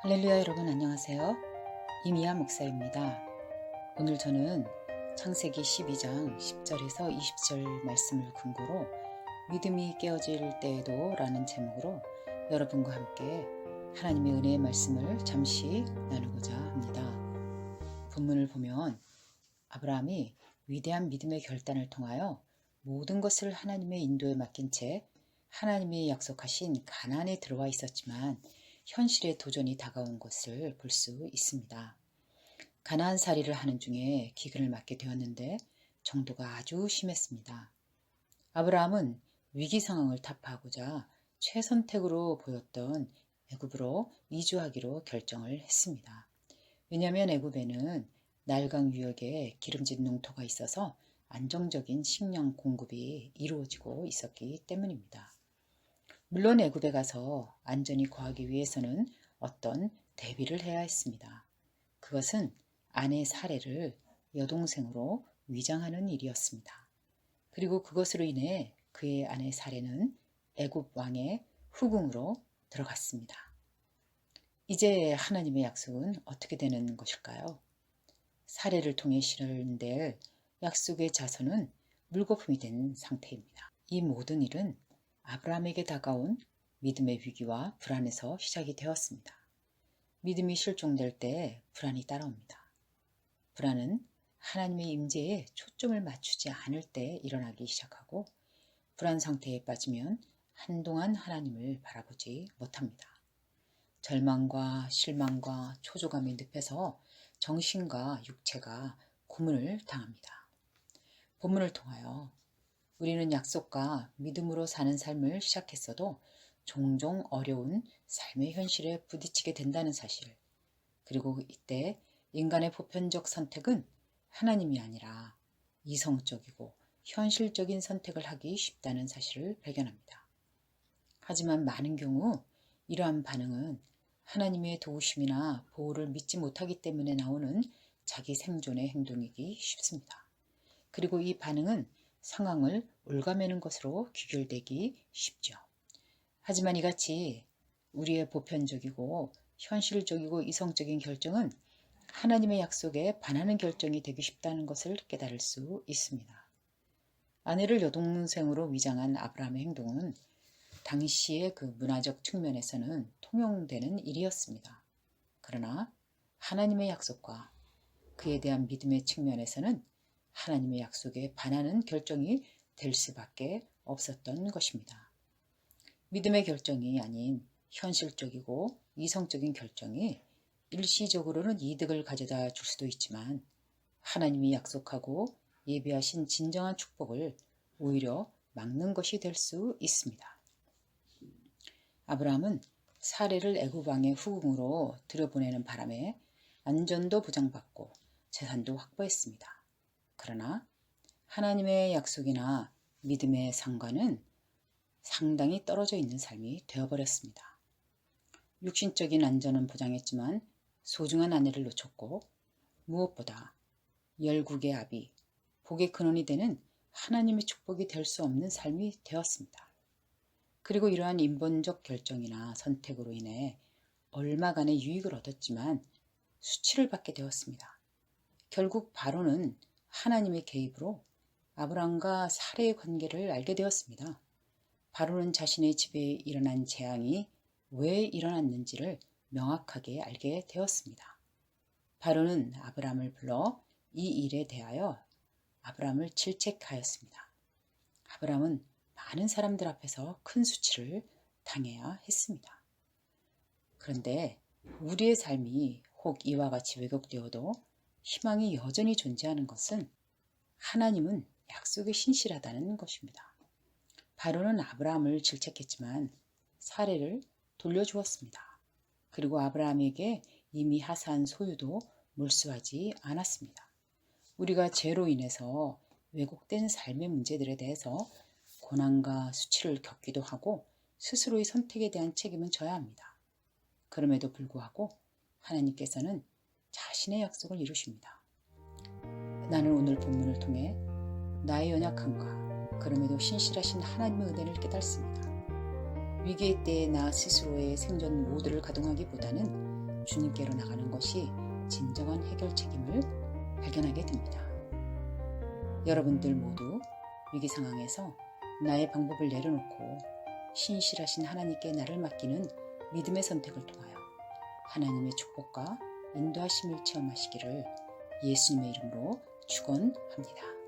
할렐루야 여러분 안녕하세요. 이미야 목사입니다. 오늘 저는 창세기 12장 10절에서 20절 말씀을 근거로 믿음이 깨어질 때에도 라는 제목으로 여러분과 함께 하나님의 은혜의 말씀을 잠시 나누고자 합니다. 본문을 보면 아브라함이 위대한 믿음의 결단을 통하여 모든 것을 하나님의 인도에 맡긴 채 하나님이 약속하신 가나안에 들어와 있었지만 현실의 도전이 다가온 것을 볼 수 있습니다. 가나안살이를 하는 중에 기근을 맞게 되었는데 정도가 아주 심했습니다. 아브라함은 위기 상황을 타파하고자 최선택으로 보였던 애굽으로 이주하기로 결정을 했습니다. 왜냐하면 애굽에는 날강 유역에 기름진 농토가 있어서 안정적인 식량 공급이 이루어지고 있었기 때문입니다. 물론 애굽에 가서 안전히 거하기 위해서는 어떤 대비를 해야 했습니다. 그것은 아내 사례를 여동생으로 위장하는 일이었습니다. 그리고 그것으로 인해 그의 아내 사례는 애굽 왕의 후궁으로 들어갔습니다. 이제 하나님의 약속은 어떻게 되는 것일까요? 사례를 통해 실현될 약속의 자손은 물거품이 된 상태입니다. 이 모든 일은 아브라함에게 다가온 믿음의 위기와 불안에서 시작이 되었습니다. 믿음이 실종될 때 불안이 따라옵니다. 불안은 하나님의 임재에 초점을 맞추지 않을 때 일어나기 시작하고 불안 상태에 빠지면 한동안 하나님을 바라보지 못합니다. 절망과 실망과 초조감이 늪에서 정신과 육체가 고문을 당합니다. 본문을 통하여 우리는 약속과 믿음으로 사는 삶을 시작했어도 종종 어려운 삶의 현실에 부딪히게 된다는 사실, 그리고 이때 인간의 보편적 선택은 하나님이 아니라 이성적이고 현실적인 선택을 하기 쉽다는 사실을 발견합니다. 하지만 많은 경우 이러한 반응은 하나님의 도우심이나 보호를 믿지 못하기 때문에 나오는 자기 생존의 행동이기 쉽습니다. 그리고 이 반응은 상황을 올가매는 것으로 귀결되기 쉽죠. 하지만 이같이 우리의 보편적이고 현실적이고 이성적인 결정은 하나님의 약속에 반하는 결정이 되기 쉽다는 것을 깨달을 수 있습니다. 아내를 여동생으로 위장한 아브라함의 행동은 당시의 그 문화적 측면에서는 통용되는 일이었습니다. 그러나 하나님의 약속과 그에 대한 믿음의 측면에서는 하나님의 약속에 반하는 결정이 될 수밖에 없었던 것입니다. 믿음의 결정이 아닌 현실적이고 이성적인 결정이 일시적으로는 이득을 가져다 줄 수도 있지만 하나님이 약속하고 예비하신 진정한 축복을 오히려 막는 것이 될 수 있습니다. 아브라함은 사례를 애굽 왕의 후궁으로 들여보내는 바람에 안전도 보장받고 재산도 확보했습니다. 그러나 하나님의 약속이나 믿음의 상관은 상당히 떨어져 있는 삶이 되어버렸습니다. 육신적인 안전은 보장했지만 소중한 아내를 놓쳤고 무엇보다 열국의 아비, 복의 근원이 되는 하나님의 축복이 될 수 없는 삶이 되었습니다. 그리고 이러한 인본적 결정이나 선택으로 인해 얼마간의 유익을 얻었지만 수치를 받게 되었습니다. 결국 바로는 하나님의 개입으로 아브라함과 사레의 관계를 알게 되었습니다. 바로는 자신의 집에 일어난 재앙이 왜 일어났는지를 명확하게 알게 되었습니다. 바로는 아브라함을 불러 이 일에 대하여 아브라함을 질책하였습니다. 아브라함은 많은 사람들 앞에서 큰 수치를 당해야 했습니다. 그런데 우리의 삶이 혹 이와 같이 왜곡되어도 희망이 여전히 존재하는 것은 하나님은 약속에 신실하다는 것입니다. 바로는 아브라함을 질책했지만 사례를 돌려주었습니다. 그리고 아브라함에게 이미 하사한 소유도 몰수하지 않았습니다. 우리가 죄로 인해서 왜곡된 삶의 문제들에 대해서 고난과 수치를 겪기도 하고 스스로의 선택에 대한 책임은 져야 합니다. 그럼에도 불구하고 하나님께서는 자신의 약속을 이루십니다. 나는 오늘 본문을 통해 나의 연약함과 그럼에도 신실하신 하나님의 은혜를 깨닫습니다. 위기의 때에 나 스스로의 생존 모드를 가동하기보다는 주님께로 나가는 것이 진정한 해결책임을 발견하게 됩니다. 여러분들 모두 위기 상황에서 나의 방법을 내려놓고 신실하신 하나님께 나를 맡기는 믿음의 선택을 통하여 하나님의 축복과 인도하심을 체험하시기를 예수님의 이름으로 축원합니다.